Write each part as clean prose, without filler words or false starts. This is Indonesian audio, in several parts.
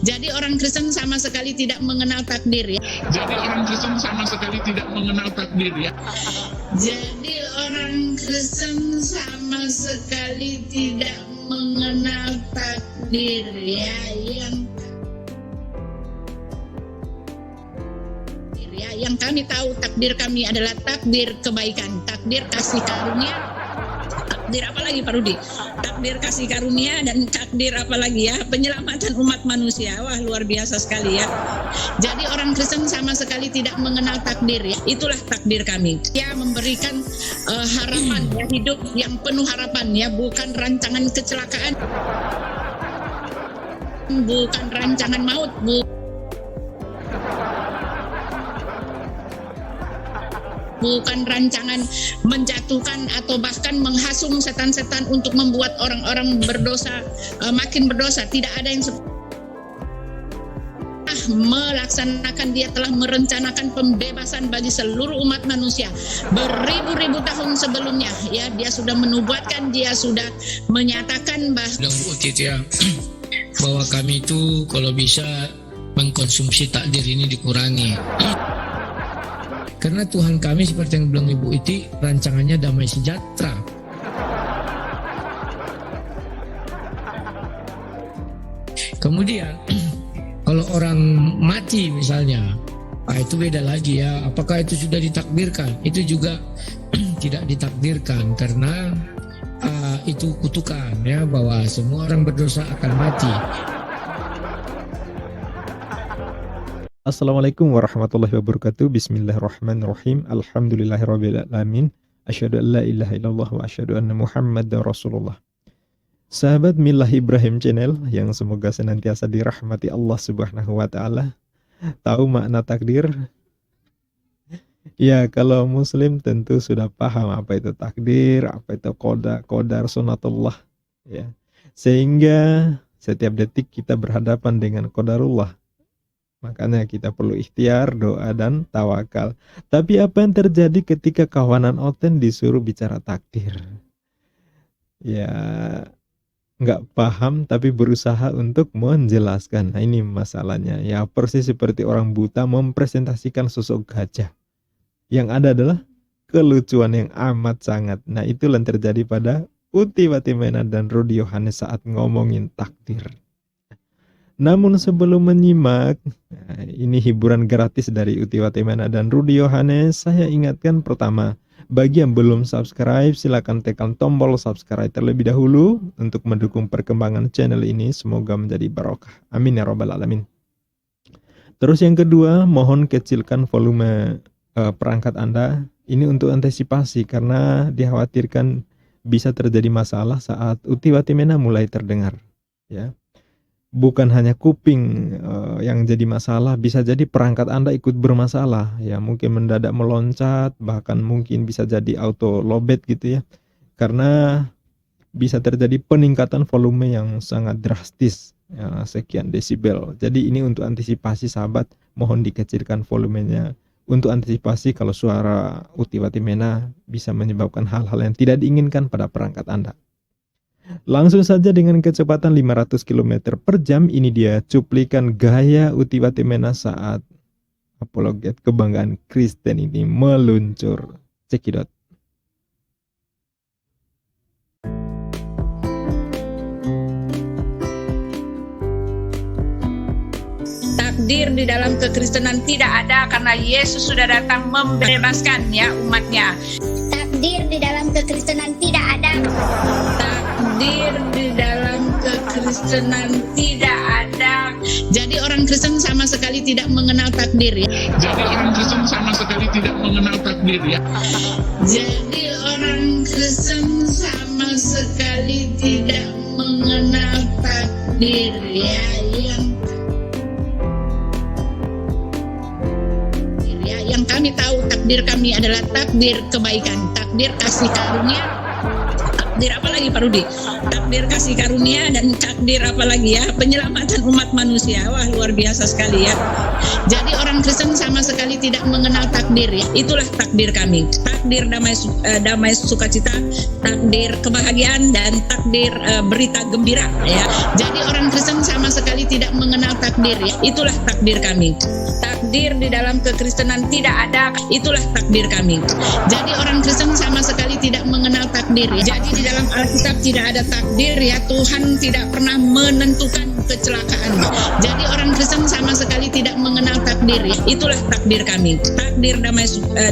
Jadi orang Kristen sama sekali tidak mengenal takdir ya. Jadi orang Kristen sama sekali tidak mengenal takdir ya. Jadi orang Kristen sama sekali tidak mengenal takdir ya. Yang kami tahu takdir kami adalah takdir kebaikan, takdir kasih karunia. Takdir apa lagi Pak Rudi? Takdir kasih karunia dan takdir apa lagi ya? Penyelamatan umat manusia. Wah, luar biasa sekali ya. Jadi orang Kristen sama sekali tidak mengenal takdir ya. Itulah takdir kami. Dia memberikan harapan ya, hidup yang penuh harapan ya, bukan rancangan kecelakaan, bukan rancangan maut, bukan rancangan menjatuhkan atau bahkan menghasung setan-setan untuk membuat orang-orang berdosa makin berdosa. Tidak ada yang melaksanakan. Dia telah merencanakan pembebasan bagi seluruh umat manusia beribu-ribu tahun sebelumnya ya. Dia sudah menubuatkan, dia sudah menyatakan bahwa kami itu kalau bisa mengkonsumsi takdir ini dikurangi. Karena Tuhan kami seperti yang bilang Ibu Iti, rancangannya damai sejahtera. Kemudian kalau orang mati misalnya, itu beda lagi ya. Apakah itu sudah ditakdirkan? Itu juga tidak ditakdirkan karena itu kutukan ya, bahwa semua orang berdosa akan mati. Assalamualaikum warahmatullahi wabarakatuh. Bismillahirrahmanirrahim. Alhamdulillahirrabbilalamin. Asyhadu an la ilaha illallah wa asyhadu anna Muhammadar Rasulullah. Sahabat Milah Ibrahim Channel yang semoga senantiasa dirahmati Allah Subhanahu wa taala. Tahu makna takdir? Ya, kalau muslim tentu sudah paham apa itu takdir, apa itu qadar sunatullah ya. Sehingga setiap detik kita berhadapan dengan qadarullah. Makanya kita perlu ikhtiar, doa, dan tawakal. Tapi apa yang terjadi ketika kawanan Oten disuruh bicara takdir? Ya, nggak paham tapi berusaha untuk menjelaskan. Nah, ini masalahnya. Ya, persis seperti orang buta mempresentasikan sosok gajah. Yang ada adalah kelucuan yang amat sangat. Nah, itulah yang terjadi pada Uti Watimena dan Rudi Yohanes saat ngomongin takdir. Namun sebelum menyimak, ini hiburan gratis dari Uti Watimena dan Rudi Yohanes, saya ingatkan pertama, bagi yang belum subscribe, silakan tekan tombol subscribe terlebih dahulu untuk mendukung perkembangan channel ini. Semoga menjadi barokah. Amin ya robbal alamin. Terus yang kedua, mohon kecilkan volume perangkat Anda. Ini untuk antisipasi karena dikhawatirkan bisa terjadi masalah saat Uti Watimena mulai terdengar. Ya. Bukan hanya kuping yang jadi masalah, bisa jadi perangkat Anda ikut bermasalah ya, mungkin mendadak meloncat, bahkan mungkin bisa jadi auto lowbat gitu ya, karena bisa terjadi peningkatan volume yang sangat drastis ya, sekian desibel. Jadi ini untuk antisipasi sahabat, mohon dikecilkan volumenya untuk antisipasi kalau suara Uti Watimena bisa menyebabkan hal-hal yang tidak diinginkan pada perangkat Anda. Langsung saja dengan kecepatan 500 km per jam, ini dia cuplikan gaya Uti Watimena saat apologet kebanggaan Kristen ini meluncur. Cekidot. Takdir di dalam kekristenan tidak ada karena Yesus sudah datang membebaskan ya umatnya. Takdir di dalam kekristenan tidak ada. Takdir di dalam kekristenan tidak ada. Jadi orang Kristen sama sekali tidak mengenal takdir ya. Jadi orang Kristen sama sekali tidak mengenal takdir ya. Jadi orang Kristen sama sekali tidak mengenal takdir ya. Yang kami tahu takdir kami adalah takdir kebaikan, takdir kasih karunia. takdir apa lagi Pak Rudi? Takdir kasih karunia dan takdir apa lagi ya? Penyelamatan umat manusia. Wah, luar biasa sekali ya. Jadi orang Kristen sama sekali tidak mengenal takdir ya. Itulah takdir kami. Takdir damai sukacita, takdir kebahagiaan dan takdir berita gembira ya. Jadi orang Kristen sama sekali tidak mengenal takdir ya. Itulah takdir kami. Takdir di dalam kekristenan tidak ada. Itulah takdir kami. Jadi orang Kristen sama sekali tidak mengenal takdir ya. Jadi di dalam Alkitab tidak ada takdir ya. Tuhan tidak pernah menentukan kecelakaan. Jadi orang Kristen sama sekali tidak mengenal takdir ya. Itulah takdir kami. Takdir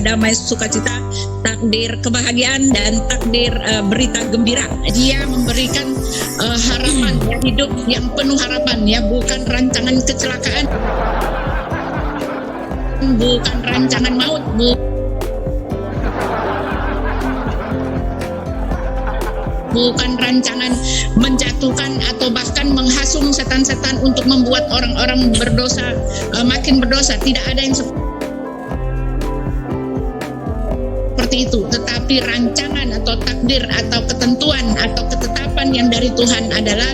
damai sukacita, takdir kebahagiaan dan takdir berita gembira. Dia memberikan harapan ya, hidup yang penuh harapan ya, bukan rancangan kecelakaan, bukan rancangan maut, bukan rancangan menjatuhkan atau bahkan menghasung setan-setan untuk membuat orang-orang berdosa makin berdosa. Tidak ada yang seperti itu, tetapi rancangan atau takdir atau ketentuan atau ketetapan yang dari Tuhan adalah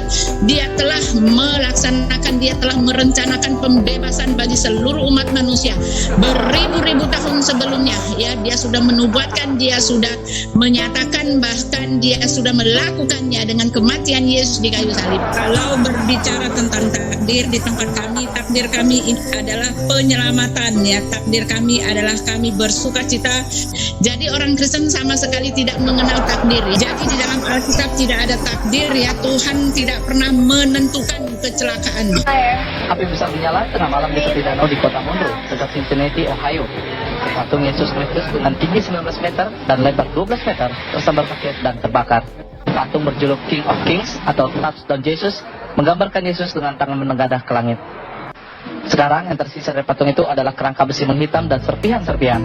Dia telah melaksanakan, Dia telah merencanakan pembebasan bagi seluruh umat manusia beribu-ribu tahun sebelumnya ya. Dia sudah menubuatkan, Dia sudah menyatakan, bahkan Dia sudah melakukannya dengan kematian Yesus di kayu salib. Kalau berbicara tentang takdir di tempat kami, takdir kami adalah penyelamatan ya. Takdir kami adalah kami bersukacita. Jadi orang Kristen sama sekali tidak mengenal takdir ya. Jadi di dalam Alkitab tidak ada takdir ya. Tuhan tidak pernah menentukan kecelakaan. Api besar menyala tengah malam di tepi danau di kota Monroe, dekat Cincinnati, Ohio. Patung Yesus Kristus dengan tinggi 19 meter dan lebar 12 meter tersambar paket dan terbakar. Patung berjuluk King of Kings atau Touchdown Jesus menggambarkan Yesus dengan tangan menengadah ke langit. Sekarang yang tersisa dari patung itu adalah kerangka besi menghitam dan serpihan-serpihan.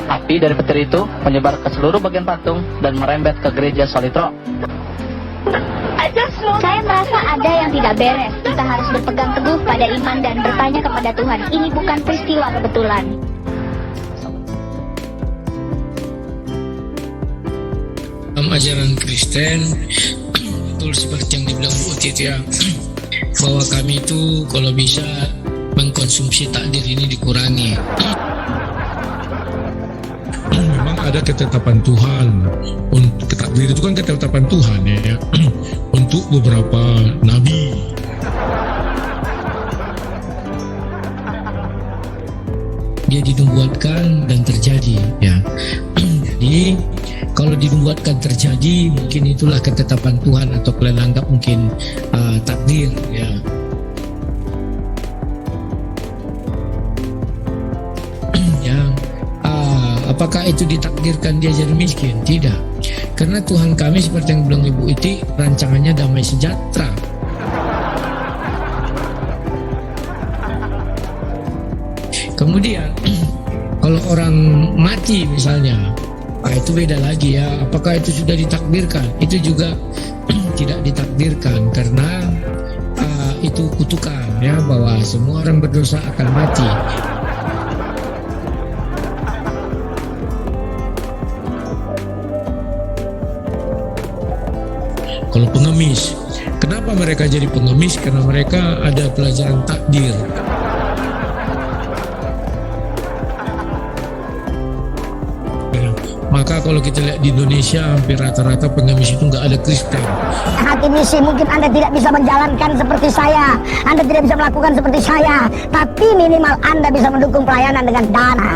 Api dari petir itu menyebar ke seluruh bagian patung dan merembet ke gereja Solid Rock. Saya merasa ada yang tidak beres. Kita harus berpegang teguh pada iman dan bertanya kepada Tuhan. Ini bukan peristiwa kebetulan. Dalam ajaran Kristen, betul seperti yang dibilang Bu Utit ya, bahwa kami itu kalau bisa mengkonsumsi takdir ini dikurangi. Memang ada ketetapan Tuhan. Untuk takdir itu kan ketetapan Tuhan ya. Untuk beberapa nabi. Dia dinubuatkan dan terjadi ya. Jadi kalau dinubuatkan terjadi, mungkin itulah ketetapan Tuhan, atau kalian anggap mungkin takdir ya. Apakah itu ditakdirkan dia jadi miskin? Tidak. Karena Tuhan kami seperti yang bilang Ibu Iti, rancangannya damai sejahtera. Kemudian kalau orang mati misalnya, itu beda lagi ya. Apakah itu sudah ditakdirkan? Itu juga tidak ditakdirkan, karena itu kutukan ya, bahwa semua orang berdosa akan mati. Kalau pengemis, kenapa mereka jadi pengemis? Karena mereka ada pelajaran takdir. Maka kalau kita lihat di Indonesia, hampir rata-rata pengemis itu nggak ada Kristen. Hati misi mungkin Anda tidak bisa menjalankan seperti saya, Anda tidak bisa melakukan seperti saya, tapi minimal Anda bisa mendukung pelayanan dengan dana.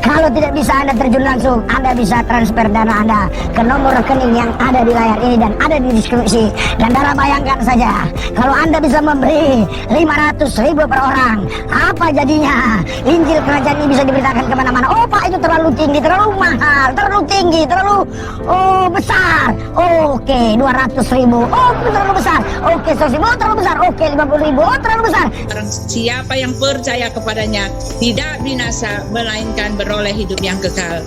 Kalau tidak bisa Anda terjun langsung, Anda bisa transfer dana Anda ke nomor rekening yang ada di layar ini dan ada di deskripsi. Dan Dara bayangkan saja, kalau Anda bisa memberi 500.000 per orang, apa jadinya? Injil kerajaan ini bisa diberitakan kemana-mana. Oh Pak, itu terlalu tinggi, terlalu mahal, terlalu tinggi, terlalu besar. Oke, 200.000. Oh, terlalu besar. Oke, 100.000. Oh, terlalu besar. Oke, 50.000. Oh, terlalu besar. Siapa yang percaya kepadanya tidak binasa, melainkan beroleh hidup yang kekal.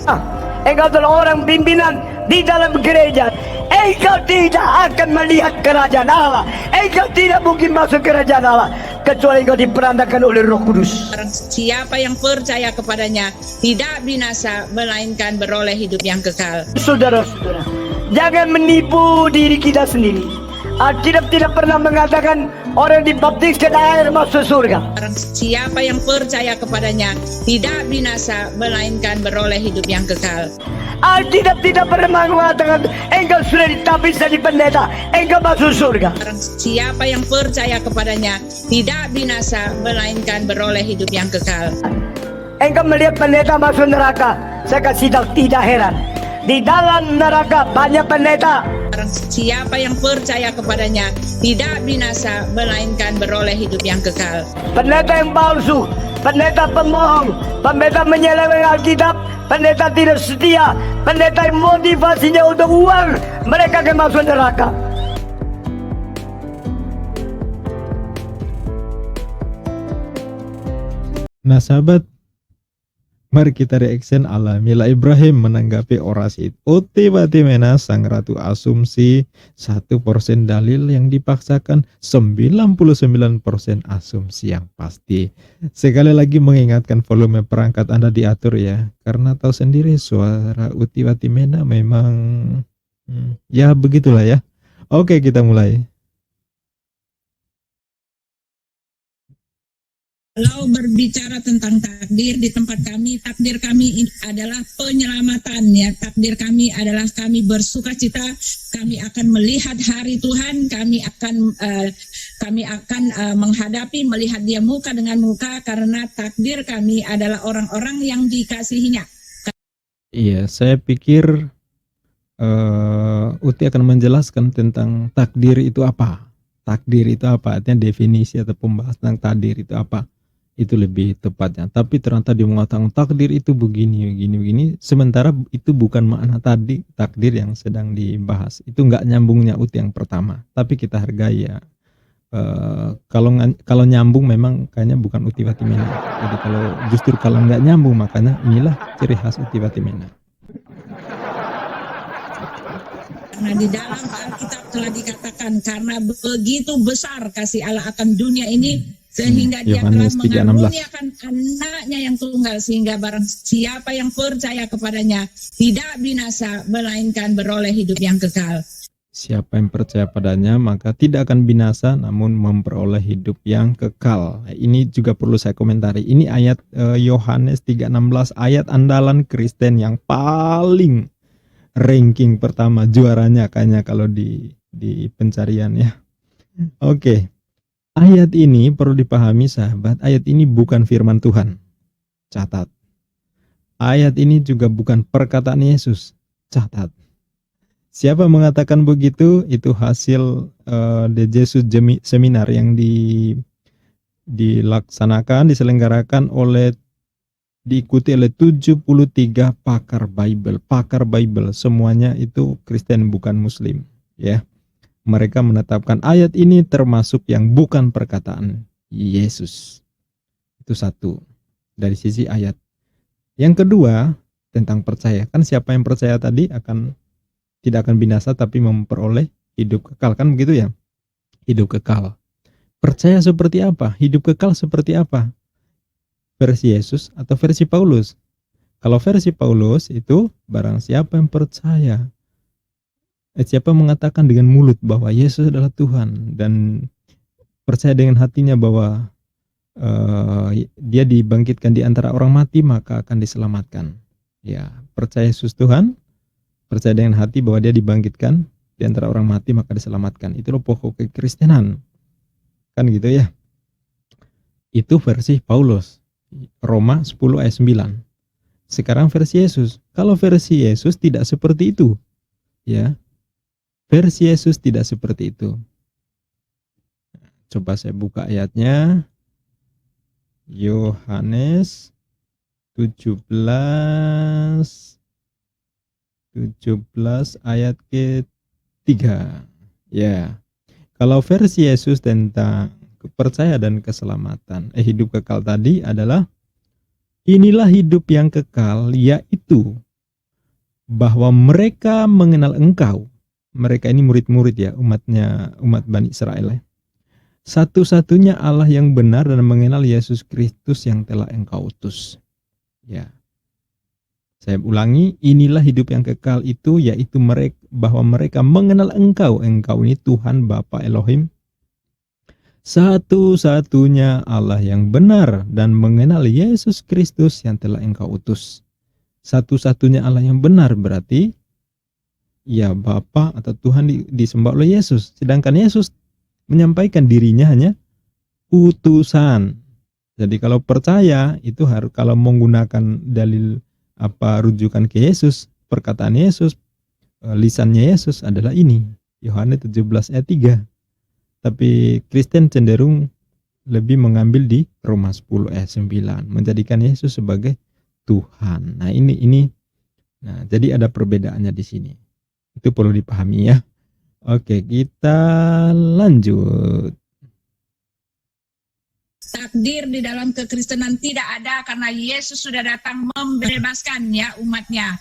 Engkau adalah orang pimpinan di dalam gereja. engkau tidak akan melihat kerajaan Allah. Engkau tidak mungkin masuk kerajaan Allah kecuali engkau diperantarkan oleh Roh Kudus. Barang siapa yang percaya kepadanya tidak binasa, melainkan beroleh hidup yang kekal. Saudara-saudara, jangan menipu diri kita sendiri. Alkitab tidak pernah mengatakan orang dibaptiskan air masuk surga. Barang siapa yang percaya kepadanya tidak binasa, melainkan beroleh hidup yang kekal. Alkitab tidak pernah mengatakan engkau sudah ditapis jadi pendeta, engkau masuk surga. Barang siapa yang percaya kepadanya tidak binasa, melainkan beroleh hidup yang kekal. Engkau melihat pendeta masuk neraka, saya kasih tahu tidak heran. Di dalam neraka banyak pendeta. Barang siapa yang percaya kepadanya tidak binasa, melainkan beroleh hidup yang kekal. Pendeta yang palsu, pendeta pemohong, pendeta menyeleweng Alkitab, pendeta tidak setia, pendeta yang motivasinya untuk uang, mereka akan masuk neraka. Nah sahabat, mari kita reaction ala Mila Ibrahim menanggapi orasi Uti Batimena sang ratu asumsi 1% dalil yang dipaksakan, 99% asumsi yang pasti. Sekali lagi mengingatkan volume perangkat Anda diatur ya, karena tahu sendiri suara Uti Batimena memang ya begitulah ya. Oke, kita mulai. Kalau berbicara tentang takdir di tempat kami, takdir kami adalah penyelamatan ya. Takdir kami adalah kami bersuka cita, kami akan melihat hari Tuhan, kami akan menghadapi, melihat Dia muka dengan muka, karena takdir kami adalah orang-orang yang dikasihinya. Iya, saya pikir Uti akan menjelaskan tentang takdir itu apa. Takdir itu apa? Artinya definisi atau pembahasan tentang takdir itu apa? Itu lebih tepatnya. Tapi ternyata dia mengatakan takdir itu begini. Sementara itu bukan makna tadi takdir yang sedang dibahas. Itu nggak nyambungnya Uti yang pertama. Tapi kita hargai ya. Kalau nyambung memang kayaknya bukan Uti Batimena. Jadi kalau nggak nyambung, makanya inilah ciri khas Uti Batimena. Karena di dalam Alkitab telah dikatakan, karena begitu besar kasih Allah akan dunia ini, sehingga Dia telah Yohanes 3:16. mengaruniakan anaknya yang tunggal, sehingga barang siapa yang percaya kepadanya tidak binasa, melainkan beroleh hidup yang kekal. Siapa yang percaya padanya maka tidak akan binasa, namun memperoleh hidup yang kekal. Ini juga perlu saya komentari. Ini ayat Yohanes 3:16, ayat andalan Kristen yang paling ranking pertama, juaranya kayaknya kalau di pencarian ya. Oke. Ayat ini perlu dipahami sahabat, ayat ini bukan firman Tuhan. Catat. Ayat ini juga bukan perkataan Yesus. Catat. Siapa mengatakan begitu? Itu hasil The Jesus Seminar yang diselenggarakan diikuti oleh 73 pakar Bible. Semuanya itu Kristen, bukan Muslim, ya. Mereka menetapkan ayat ini termasuk yang bukan perkataan Yesus. Itu satu dari sisi ayat. Yang kedua tentang percaya. Kan siapa yang percaya tadi tidak akan binasa tapi memperoleh hidup kekal, kan begitu ya? Hidup kekal. Percaya seperti apa? Hidup kekal seperti apa? Versi Yesus atau versi Paulus? Kalau versi Paulus itu barang siapa yang percaya, siapa mengatakan dengan mulut bahwa Yesus adalah Tuhan dan percaya dengan hatinya bahwa dia dibangkitkan di antara orang mati, maka akan diselamatkan. Ya, percaya Yesus Tuhan, percaya dengan hati bahwa dia dibangkitkan di antara orang mati, maka diselamatkan. Itu loh pokok kekristenan. Kan gitu ya. Itu versi Paulus. Roma 10 ayat 9. Sekarang versi Yesus. Kalau versi Yesus tidak seperti itu. Ya. Versi Yesus tidak seperti itu. Coba saya buka ayatnya. Yohanes 17 ayat ke-3. Ya. Kalau versi Yesus tentang percaya dan keselamatan, hidup kekal tadi adalah, inilah hidup yang kekal, yaitu bahwa mereka mengenal Engkau, mereka ini murid-murid ya, umat Bani Israel ya. Satu-satunya Allah yang benar dan mengenal Yesus Kristus yang telah engkau utus. Ya. Saya ulangi, inilah hidup yang kekal itu, yaitu bahwa mereka mengenal engkau ini Tuhan Bapa Elohim, satu-satunya Allah yang benar, dan mengenal Yesus Kristus yang telah engkau utus. Satu-satunya Allah yang benar berarti ya Bapa atau Tuhan disembah oleh Yesus. Sedangkan Yesus menyampaikan dirinya hanya utusan. Jadi kalau percaya itu harus, kalau menggunakan dalil rujukan ke Yesus, perkataan Yesus, lisannya Yesus adalah ini, Yohanes 17 ayat 3. Tapi Kristen cenderung lebih mengambil di Roma 10 ayat 9, menjadikan Yesus sebagai Tuhan. Nah, ini. Nah, jadi ada perbedaannya di sini. Itu perlu dipahami ya. Oke, kita lanjut. Takdir di dalam kekristenan tidak ada karena Yesus sudah datang membebaskan ya umatnya.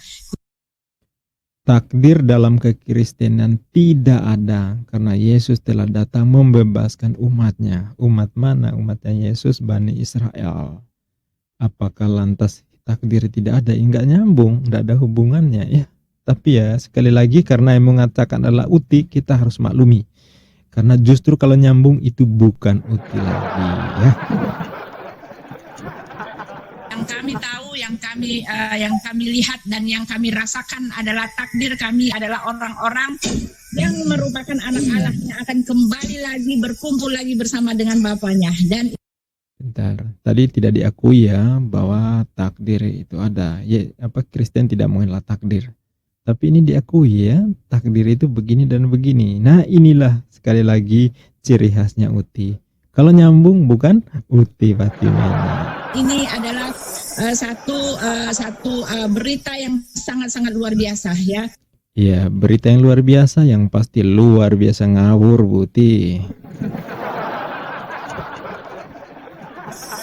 Takdir dalam kekristenan tidak ada karena Yesus telah datang membebaskan umatnya. Umat mana? Umatnya Yesus, Bani Israel. Apakah lantas takdir tidak ada? Enggak nyambung, enggak ada hubungannya ya. Tapi ya sekali lagi karena yang mengatakan adalah uti, kita harus maklumi. Karena justru kalau nyambung itu bukan uti lagi ya. Yang kami tahu, yang kami lihat dan yang kami rasakan adalah takdir kami adalah orang-orang yang merupakan anak Allah yang akan kembali lagi berkumpul lagi bersama dengan Bapaknya. Dan Bentar, tadi tidak diakui ya bahwa takdir itu ada. Ya, Kristen tidak mengenal takdir. Tapi ini diakui ya, takdir itu begini dan begini. Nah, inilah sekali lagi ciri khasnya uti. Kalau nyambung bukan uti Fatimanya. ini adalah satu berita yang sangat-sangat luar biasa ya. Ya, berita yang luar biasa, yang pasti luar biasa ngawur Buti.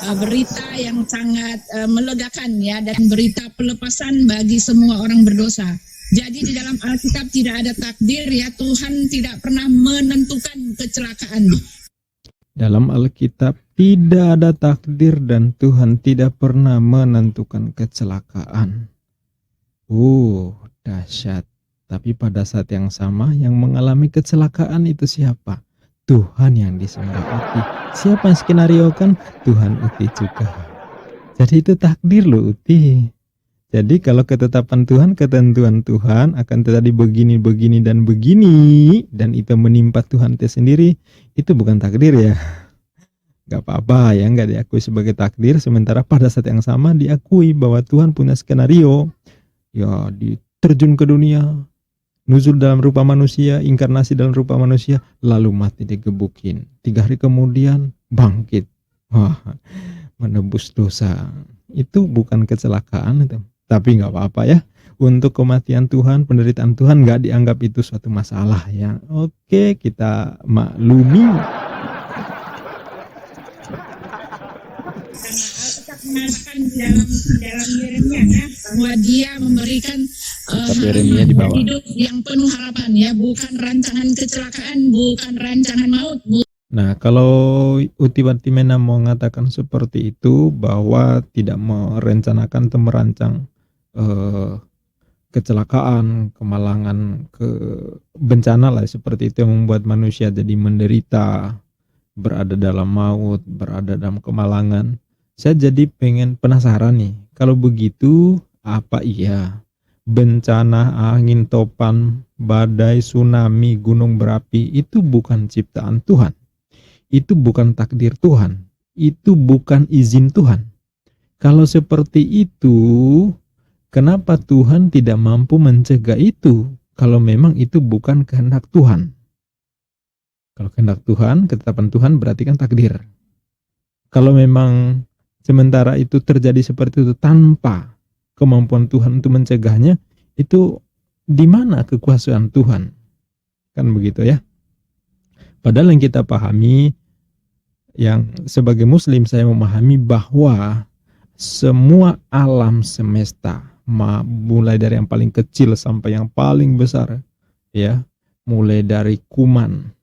Berita yang sangat melegakan ya, dan berita pelepasan bagi semua orang berdosa. Jadi di dalam Alkitab tidak ada takdir ya, Tuhan tidak pernah menentukan kecelakaan. Dalam Alkitab tidak ada takdir dan Tuhan tidak pernah menentukan kecelakaan. Dahsyat. Tapi pada saat yang sama yang mengalami kecelakaan itu siapa? Tuhan yang disembah Uti. Siapa yang skenariokan? Tuhan Uti juga. Jadi itu takdir loh Uti. Jadi kalau ketetapan Tuhan, ketentuan Tuhan akan terjadi begini, begini, dan begini, dan itu menimpa Tuhan itu sendiri, itu bukan takdir ya. Gak apa-apa ya, gak diakui sebagai takdir, sementara pada saat yang sama diakui bahwa Tuhan punya skenario. Ya, diterjun ke dunia, nuzul dalam rupa manusia, inkarnasi dalam rupa manusia, lalu mati digebukin. 3 hari kemudian bangkit. Wah, menebus dosa. Itu bukan kecelakaan itu. Tapi nggak apa-apa ya. Untuk kematian Tuhan, penderitaan Tuhan nggak dianggap itu suatu masalah ya. Oke, kita maklumi. Karena Alkitab mengatakan di dalam Yeremia ya, bahwa Dia memberikan hidup yang penuh harapan ya, bukan rancangan kecelakaan, bukan rancangan maut. Nah, kalau Uti Fatimena mau mengatakan seperti itu, bahwa tidak merencanakan atau merancang kecelakaan, kemalangan, bencana lah seperti itu yang membuat manusia jadi menderita, berada dalam maut, berada dalam kemalangan. Saya jadi penasaran nih, kalau begitu apa iya bencana, angin topan, badai, tsunami, gunung berapi itu bukan ciptaan Tuhan? Itu bukan takdir Tuhan, itu bukan izin Tuhan. Kalau seperti itu, kenapa Tuhan tidak mampu mencegah itu? Kalau memang itu bukan kehendak Tuhan. Kalau kehendak Tuhan, ketetapan Tuhan berarti kan takdir. Kalau memang sementara itu terjadi seperti itu tanpa kemampuan Tuhan untuk mencegahnya, itu di mana kekuasaan Tuhan? Kan begitu ya. Padahal yang kita pahami, yang sebagai muslim saya memahami bahwa semua alam semesta, mulai dari yang paling kecil sampai yang paling besar ya, mulai dari kuman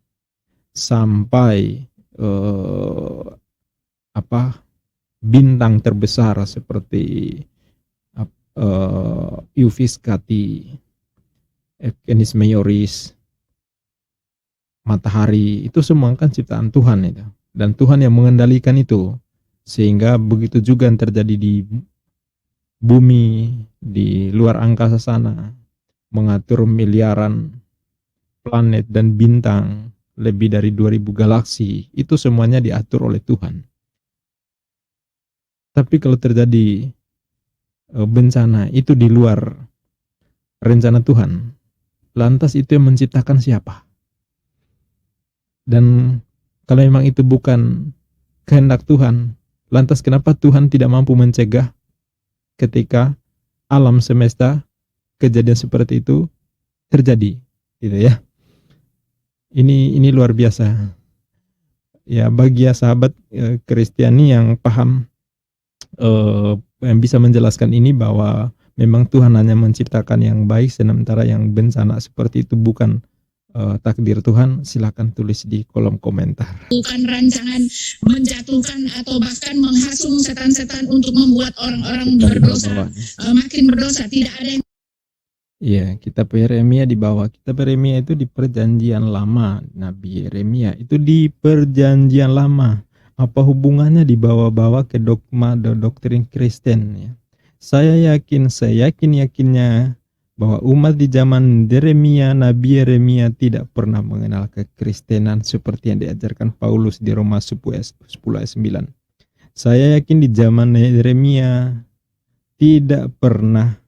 sampai bintang terbesar seperti Iuvis Cati, Canis Majoris, matahari, itu semua kan ciptaan Tuhan itu. Dan Tuhan yang mengendalikan itu. Sehingga begitu juga yang terjadi di bumi, di luar angkasa sana, mengatur miliaran planet dan bintang, lebih dari 2000 galaksi, itu semuanya diatur oleh Tuhan. Tapi kalau terjadi bencana, itu di luar rencana Tuhan. Lantas itu yang menciptakan siapa? Dan kalau memang itu bukan kehendak Tuhan, lantas kenapa Tuhan tidak mampu mencegah ketika alam semesta kejadian seperti itu terjadi, gitu ya? Ini luar biasa. Ya, bagi sahabat Kristiani yang paham, yang bisa menjelaskan ini bahwa memang Tuhan hanya menciptakan yang baik, sementara yang bencana seperti itu bukan takdir Tuhan, silakan tulis di kolom komentar. Bukan rancangan menjatuhkan atau bahkan menghasung setan-setan untuk membuat orang-orang berdosa makin berdosa. Tidak ada yang Iya, kitab Yeremia di bawah. Kitab Yeremia itu di perjanjian lama. Nabi Yeremia itu di perjanjian lama. Apa hubungannya dibawa-bawa ke dogma doktrin Kristen ya? Saya yakinnya bahwa umat di zaman Yeremia, Nabi Yeremia tidak pernah mengenal kekristenan seperti yang diajarkan Paulus di Roma 10 ayat 9. Saya yakin di zaman Yeremia tidak pernah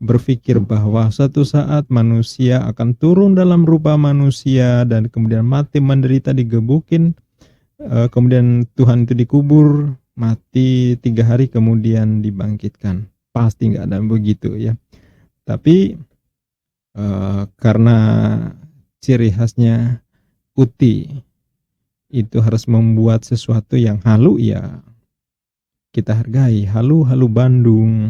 berpikir bahwa suatu saat manusia akan turun dalam rupa manusia dan kemudian mati menderita digebukin, kemudian Tuhan itu dikubur, mati 3 hari kemudian dibangkitkan. Pasti nggak ada begitu ya. Tapi karena ciri khasnya Uti itu harus membuat sesuatu yang halu, ya kita hargai. Halu Bandung.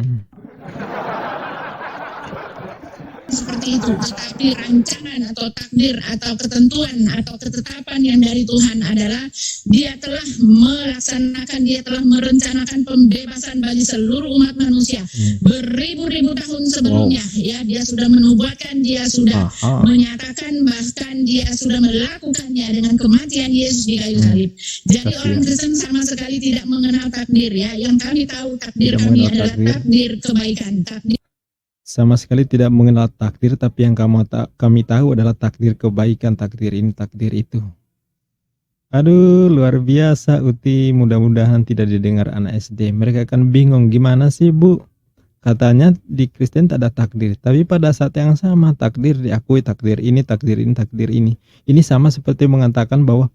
seperti itu, tetapi rancangan atau takdir atau ketentuan atau ketetapan yang dari Tuhan adalah dia telah melaksanakan, dia telah merencanakan pembebasan bagi seluruh umat manusia beribu-ribu tahun sebelumnya. Ya, dia sudah menubuatkan, dia sudah menyatakan, bahkan dia sudah melakukannya dengan kematian Yesus di kayu salib. Jadi orang Kristen sama sekali tidak mengenal takdir ya. Yang kami tahu takdir kami adalah takdir kebaikan, takdir sama sekali tidak mengenal takdir, tapi yang kami tahu adalah takdir kebaikan, takdir ini, takdir itu. Aduh, luar biasa Uti, mudah-mudahan tidak didengar anak SD. Mereka akan bingung, gimana sih Bu? Katanya di Kristen tak ada takdir, tapi pada saat yang sama takdir diakui, takdir ini, takdir ini, takdir ini. Ini sama seperti mengatakan bahwa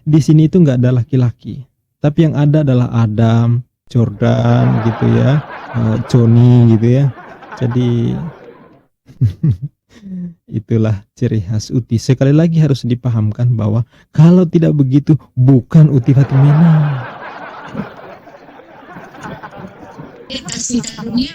di sini itu nggak ada laki-laki, tapi yang ada adalah Adam, Jordan gitu ya, Johnny gitu ya. Jadi itulah ciri khas Uti. Sekali lagi harus dipahamkan bahwa kalau tidak begitu bukan Uti Fatimena. kasih karunia,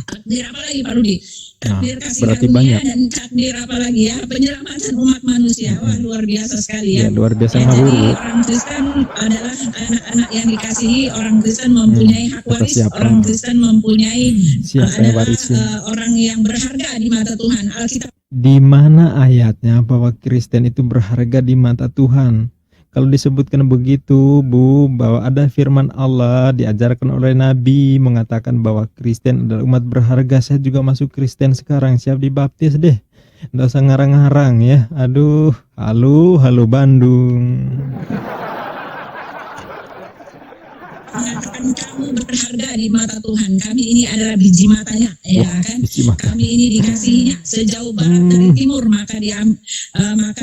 takdir apa lagi Pak Rudi? Takdir kasih berarti karunia banyak. dan takdir apa lagi ya? Penyelamatan umat manusia. Wah, luar biasa sekali ya. Ya, luar biasa Ya, ngawur. jadi orang Kristen adalah anak-anak yang dikasihi. Orang Kristen mempunyai hak waris. siapa? Orang Kristen mempunyai Siapa yang adalah warisin? orang yang berharga di mata Tuhan. Alkitab Di mana ayatnya bahwa Kristen itu berharga di mata Tuhan? Kalau disebutkan begitu, Bu, bahwa ada firman Allah diajarkan oleh Nabi mengatakan bahwa Kristen adalah umat berharga. Saya juga masuk Kristen sekarang, siap dibaptis deh. Nggak usah ngarang-ngarang ya. Aduh, halo Bandung. mengatakan kamu berharga di mata Tuhan. Kami ini adalah biji matanya, ya kan? Biji mata. Kami ini dikasihinya sejauh barat dari timur, maka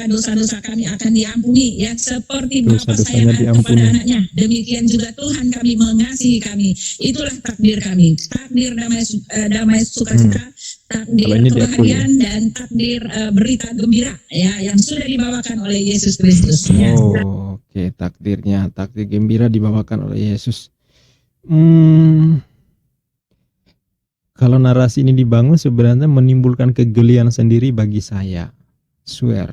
dosa-dosa kami akan diampuni, ya seperti Bapa Dosa-dosanya sayang kepada diampuni. anaknya. Demikian juga Tuhan kami mengasihi kami. Itulah takdir kami. Takdir damai sukacita, takdir Kalau ini diakui, kebahagiaan dan takdir berita gembira, ya yang sudah dibawakan oleh Yesus Kristus. Ya. Oh, oke, takdirnya, takdir gembira dibawakan oleh Yesus. Kalau narasi ini dibangun sebenarnya menimbulkan kegelian sendiri bagi saya. Swear.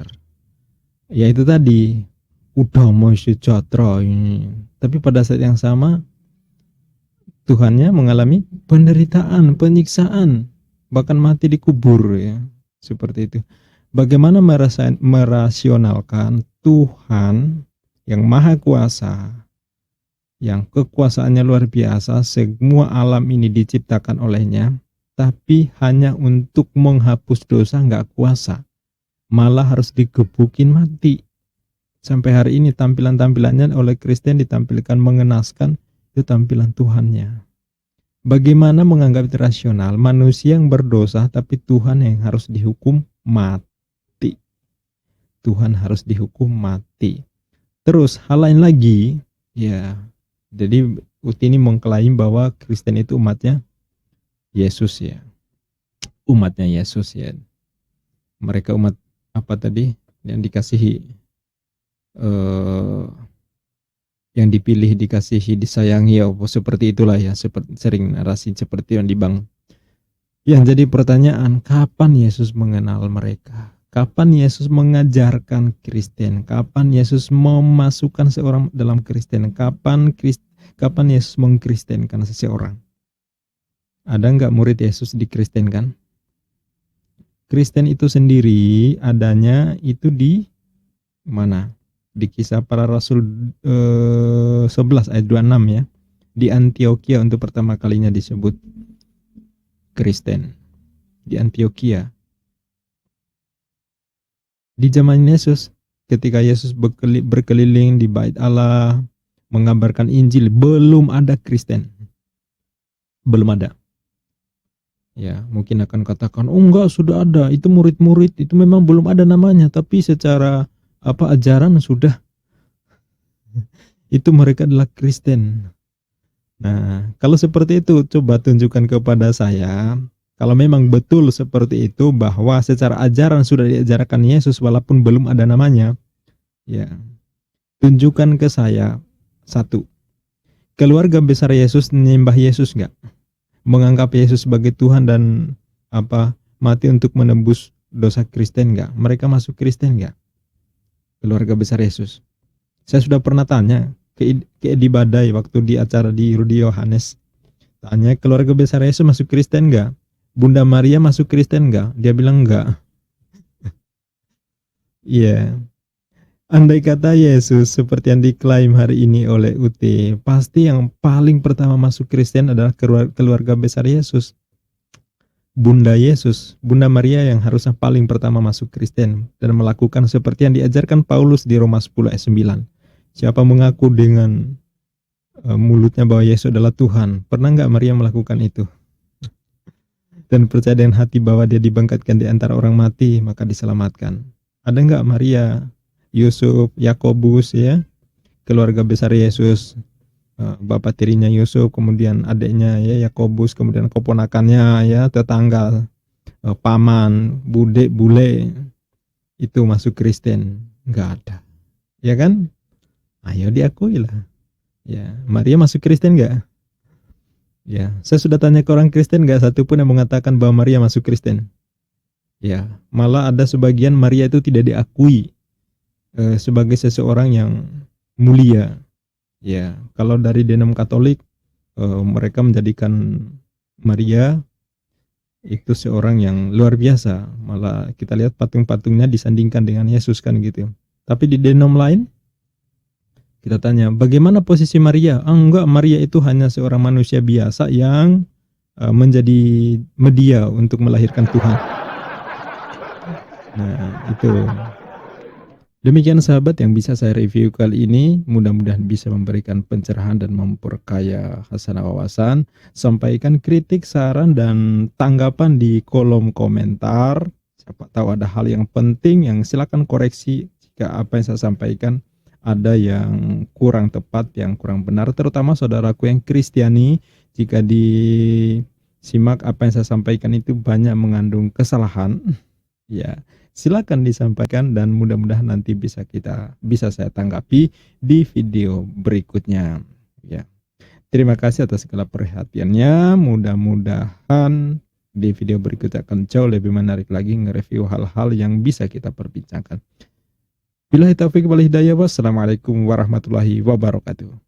Ya itu tadi, udah mau sejahtera ini. Tapi pada saat yang sama Tuhannya mengalami penderitaan, penyiksaan, bahkan mati dikubur ya. Seperti itu. Bagaimana merasionalkan Tuhan yang maha kuasa, yang kekuasaannya luar biasa, semua alam ini diciptakan olehnya, tapi hanya untuk menghapus dosa nggak kuasa, malah harus digebukin mati. Sampai hari ini tampilan-tampilannya oleh Kristen ditampilkan mengenaskan, itu tampilan Tuhannya. Bagaimana menganggap itu rasional? Manusia yang berdosa tapi Tuhan yang harus dihukum mati. Tuhan harus dihukum mati. Terus hal lain lagi, ya. Jadi Uti ini mengklaim bahwa Kristen itu umatnya Yesus ya. Umatnya Yesus ya. Mereka umat apa tadi? Yang dikasihi, yang dipilih, dikasihi, disayangi, ya seperti itulah ya, seperti sering narasi seperti yang dibangun. Yang jadi pertanyaan, kapan Yesus mengenal mereka? Kapan Yesus mengajarkan Kristen? Kapan Yesus memasukkan seorang dalam Kristen? Kapan Yesus mengkristenkan seseorang? Ada nggak murid Yesus dikristenkan? Kristen itu sendiri adanya itu di mana? Di Kisah Para Rasul 11 ayat 26 ya. Di Antioquia untuk pertama kalinya disebut Kristen. Di Antioquia. Di zaman Yesus, ketika Yesus berkeliling di bait Allah, mengabarkan Injil, belum ada Kristen. Belum ada. Ya, mungkin akan katakan, oh enggak, sudah ada. Itu murid-murid, itu memang belum ada namanya. Tapi secara ajaran sudah. Itu mereka adalah Kristen. Nah, kalau seperti itu, coba tunjukkan kepada saya. Kalau memang betul seperti itu, bahwa secara ajaran sudah diajarkan Yesus walaupun belum ada namanya, ya, tunjukkan ke saya. Satu, keluarga besar Yesus menyembah Yesus enggak? Menganggap Yesus sebagai Tuhan dan mati untuk menembus dosa Kristen enggak? Mereka masuk Kristen enggak? Keluarga besar Yesus. Saya sudah pernah tanya ke Edi Badai waktu di acara di Rudi Yohanes. Tanya, keluarga besar Yesus masuk Kristen enggak? Bunda Maria masuk Kristen enggak? Dia bilang enggak. Iya. Andai kata Yesus seperti yang diklaim hari ini oleh UT, pasti yang paling pertama masuk Kristen adalah keluarga besar Yesus. Bunda Yesus, Bunda Maria yang harusnya paling pertama masuk Kristen dan melakukan seperti yang diajarkan Paulus di Roma 10 ayat 9. Siapa mengaku dengan mulutnya bahwa Yesus adalah Tuhan, pernah enggak Maria melakukan itu? Dan percaya dengan hati bahwa dia dibangkitkan di antara orang mati, maka diselamatkan. Ada enggak Maria, Yusuf, Yakobus ya, keluarga besar Yesus, bapak tirinya Yusuf, kemudian adiknya ya Yakobus, kemudian keponakannya ya, tetangga, paman, bude, bule, itu masuk Kristen? Enggak ada, ya kan? Ayo diakui lah. Ya, Maria masuk Kristen enggak? Ya, saya sudah tanya ke orang Kristen, enggak satupun yang mengatakan bahwa Maria masuk Kristen. Ya, malah ada sebagian Maria itu tidak diakui sebagai seseorang yang mulia. Ya, kalau dari denom Katolik, mereka menjadikan Maria itu seorang yang luar biasa. Malah kita lihat patung-patungnya disandingkan dengan Yesus kan gitu. Tapi di denom lain, kita tanya, bagaimana posisi Maria? Enggak, Maria itu hanya seorang manusia biasa yang menjadi media untuk melahirkan Tuhan. Nah, itu. Demikian sahabat yang bisa saya review kali ini, mudah-mudahan bisa memberikan pencerahan dan memperkaya hasanah wawasan. Sampaikan kritik, saran, dan tanggapan di kolom komentar. Siapa tahu ada hal yang penting yang silakan koreksi jika apa yang saya sampaikan ada yang kurang tepat, yang kurang benar, terutama saudaraku yang Kristiani, jika disimak apa yang saya sampaikan itu banyak mengandung kesalahan, ya silakan disampaikan dan mudah-mudahan nanti bisa saya tanggapi di video berikutnya. Ya. Terima kasih atas segala perhatiannya. Mudah-mudahan di video berikutnya akan jauh lebih menarik lagi nge-review hal-hal yang bisa kita perbincangkan. Billahi taufiq wal hidayah. Wassalamualaikum warahmatullahi wabarakatuh.